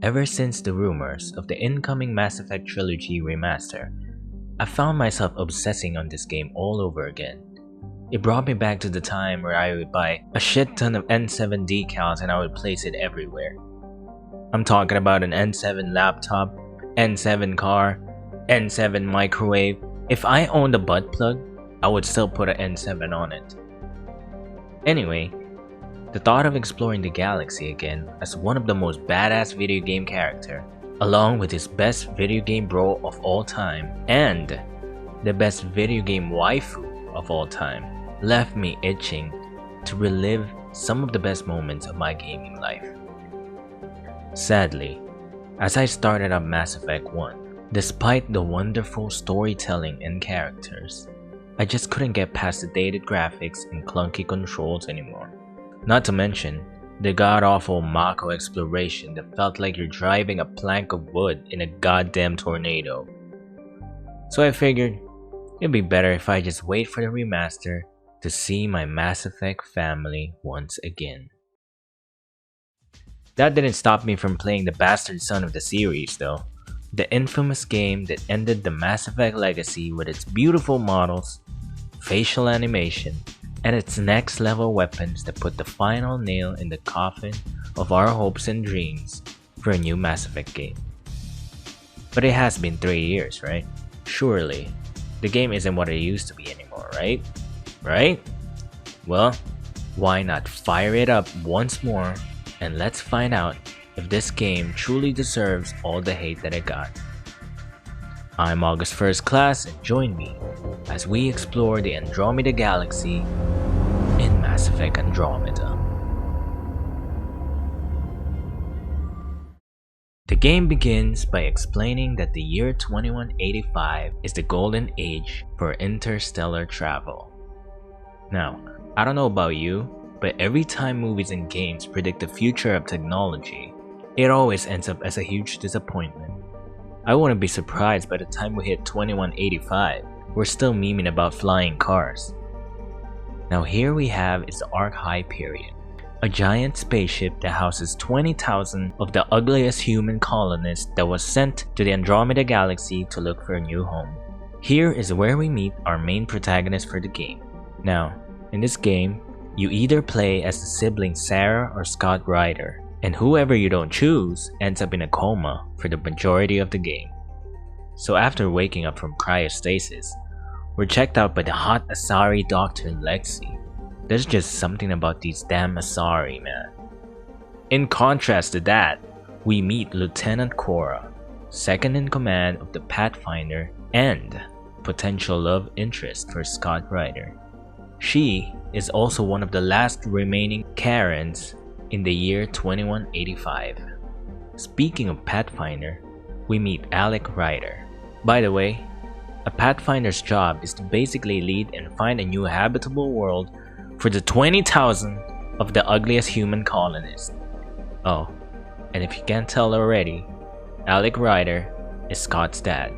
Ever since the rumors of the incoming Mass Effect Trilogy Remaster, I found myself obsessing on this game all over again. It brought me back to the time where I would buy a shit ton of N7 decals and I would place it everywhere. I'm talking about an N7 laptop, N7 car, N7 microwave. If I owned a butt plug, I would still put an N7 on it. Anyway, the thought of exploring the galaxy again as one of the most badass video game character, along with his best video game bro of all time and the best video game waifu of all time, left me itching to relive some of the best moments of my gaming life. Sadly, as I started up Mass Effect 1, despite the wonderful storytelling and characters, I just couldn't get past the dated graphics and clunky controls anymore. Not to mention, the god-awful Mako exploration that felt like you're driving a plank of wood in a goddamn tornado. So I figured, it'd be better if I just wait for the remaster to see my Mass Effect family once again. That didn't stop me from playing the bastard son of the series though. The infamous game that ended the Mass Effect legacy with its beautiful models, facial animation, and its next level weapons that put the final nail in the coffin of our hopes and dreams for a new Mass Effect game. But it has been 3 years, right? Surely, the game isn't what it used to be anymore, right? Right? Well, why not fire it up once more and let's find out if this game truly deserves all the hate that it got. I'm August First Class and join me as we explore the Andromeda Galaxy in Mass Effect Andromeda. The game begins by explaining that the year 2185 is the golden age for interstellar travel. Now, I don't know about you, but every time movies and games predict the future of technology, it always ends up as a huge disappointment. I wouldn't be surprised by the time we hit 2185, we're still memeing about flying cars. Now here we have is the Arc High period, a giant spaceship that houses 20,000 of the ugliest human colonists that was sent to the Andromeda Galaxy to look for a new home. Here is where we meet our main protagonist for the game. Now, in this game, you either play as the siblings Sarah or Scott Ryder, and whoever you don't choose ends up in a coma for the majority of the game. So after waking up from cryostasis, we're checked out by the hot Asari doctor Lexi. There's just something about these damn Asari, man. In contrast to that, we meet Lieutenant Cora, second in command of the Pathfinder and potential love interest for Scott Ryder. She is also one of the last remaining Karens in the year 2185. Speaking of Pathfinder, we meet Alec Ryder. By the way, a Pathfinder's job is to basically lead and find a new habitable world for the 20,000 of the ugliest human colonists. Oh, and if you can't tell already, Alec Ryder is Scott's dad.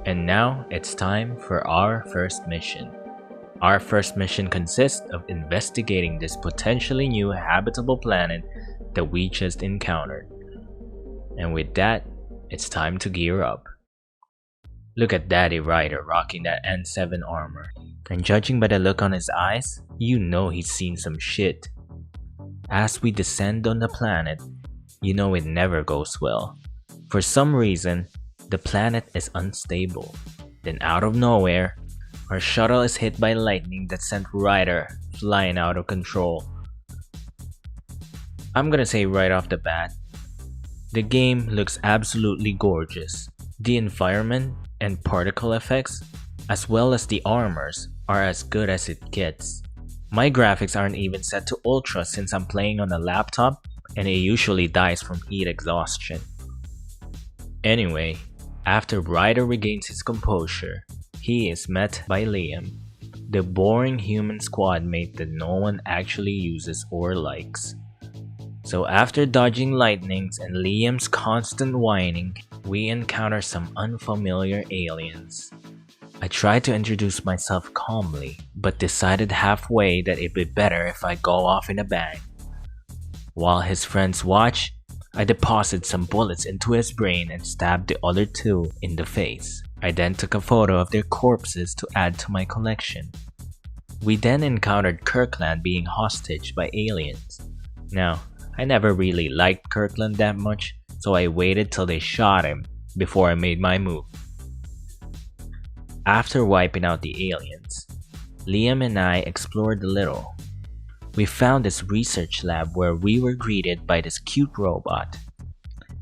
And now it's time for our first mission. Our first mission consists of investigating this potentially new habitable planet that we just encountered. And with that, it's time to gear up. Look at Daddy Ryder rocking that N7 armor. And judging by the look on his eyes, you know he's seen some shit. As we descend on the planet, you know it never goes well. For some reason, the planet is unstable. Then out of nowhere, our shuttle is hit by lightning that sent Ryder flying out of control. I'm gonna say right off the bat, the game looks absolutely gorgeous. The environment and particle effects, as well as the armors, are as good as it gets. My graphics aren't even set to ultra since I'm playing on a laptop and it usually dies from heat exhaustion. Anyway, after Ryder regains his composure, he is met by Liam, the boring human squad mate that no one actually uses or likes. So after dodging lightnings and Liam's constant whining, we encounter some unfamiliar aliens. I tried to introduce myself calmly, but decided halfway that it'd be better if I go off in a bang. While his friends watch, I deposited some bullets into his brain and stabbed the other two in the face. I then took a photo of their corpses to add to my collection. We then encountered Kirkland being hostage by aliens. Now, I never really liked Kirkland that much, so I waited till they shot him before I made my move. After wiping out the aliens, Liam and I explored a little. We found this research lab where we were greeted by this cute robot.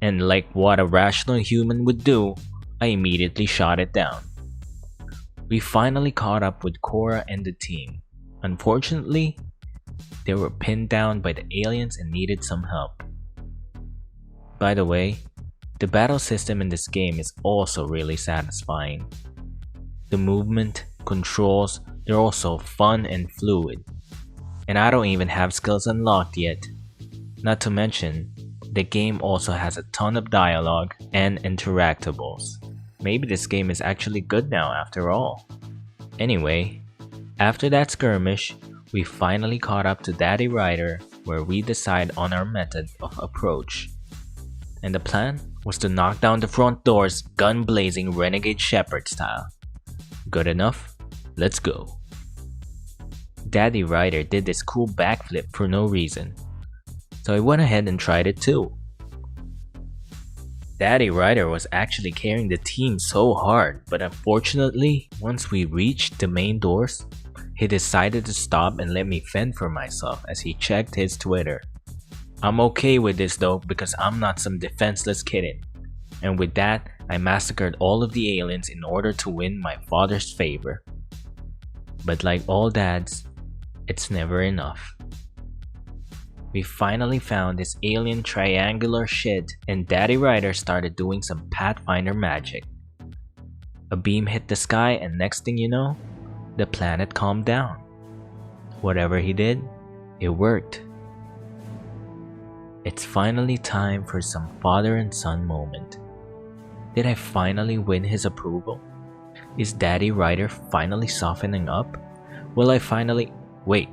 And like what a rational human would do, I immediately shot it down. We finally caught up with Cora and the team. Unfortunately, they were pinned down by the aliens and needed some help. By the way, the battle system in this game is also really satisfying. The movement, controls, they're also fun and fluid. And I don't even have skills unlocked yet. Not to mention, the game also has a ton of dialogue and interactables. Maybe this game is actually good now after all. Anyway, after that skirmish, we finally caught up to Daddy Ryder where we decide on our method of approach. And the plan was to knock down the front doors gun blazing Renegade Shepherd style. Good enough? Let's go. Daddy Ryder did this cool backflip for no reason, so I went ahead and tried it too. Daddy Ryder was actually carrying the team so hard, but unfortunately, once we reached the main doors, he decided to stop and let me fend for myself as he checked his Twitter. I'm okay with this though because I'm not some defenseless kitten. And with that, I massacred all of the aliens in order to win my father's favor. But like all dads, it's never enough. We finally found this alien triangular shit and Daddy Ryder started doing some Pathfinder magic. A beam hit the sky and next thing you know, the planet calmed down. Whatever he did, it worked. It's finally time for some father and son moment. Did I finally win his approval? Is Daddy Ryder finally softening up? Will I finally... Wait.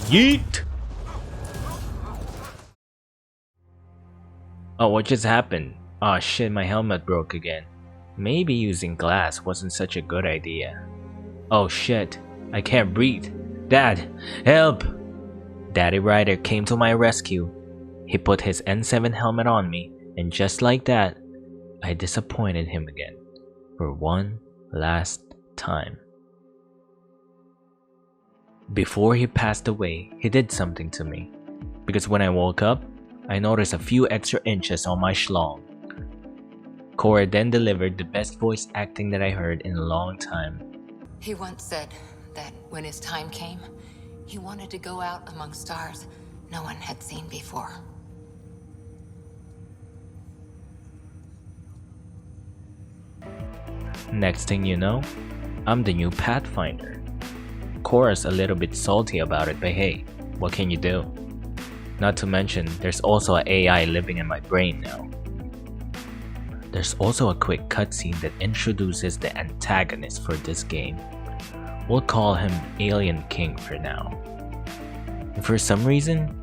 Yeet! Oh, what just happened? Oh shit, my helmet broke again. Maybe using glass wasn't such a good idea. Oh shit, I can't breathe. Dad, help! Daddy Ryder came to my rescue. He put his N7 helmet on me, and just like that, I disappointed him again. For one last time. Before he passed away, he did something to me. Because when I woke up, I noticed a few extra inches on my schlong. Cora then delivered the best voice acting that I heard in a long time. He once said that when his time came, he wanted to go out among stars no one had seen before. Next thing you know, I'm the new Pathfinder. Cora's a little bit salty about it, but hey, what can you do? Not to mention, there's also an AI living in my brain now. There's also a quick cutscene that introduces the antagonist for this game. We'll call him Alien King for now. And for some reason,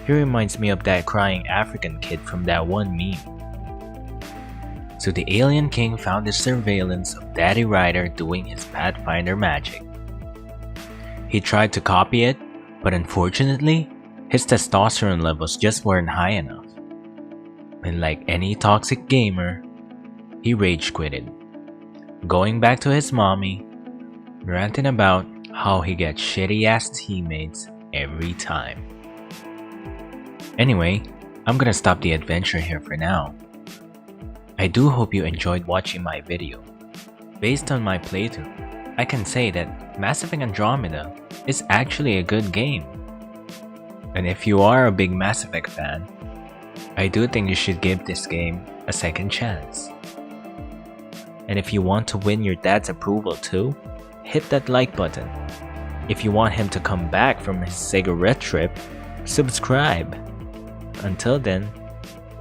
he reminds me of that crying African kid from that one meme. So the Alien King found the surveillance of Daddy Ryder doing his Pathfinder magic. He tried to copy it, but unfortunately, his testosterone levels just weren't high enough. And like any toxic gamer, he rage quitted, going back to his mommy, ranting about how he gets shitty ass teammates every time. Anyway, I'm gonna stop the adventure here for now. I do hope you enjoyed watching my video. Based on my playthrough, I can say that Mass Effect Andromeda is actually a good game. And if you are a big Mass Effect fan, I do think you should give this game a second chance. And if you want to win your dad's approval too, hit that like button. If you want him to come back from his cigarette trip, subscribe. Until then,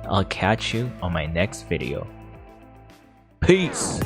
I'll catch you on my next video. Peace!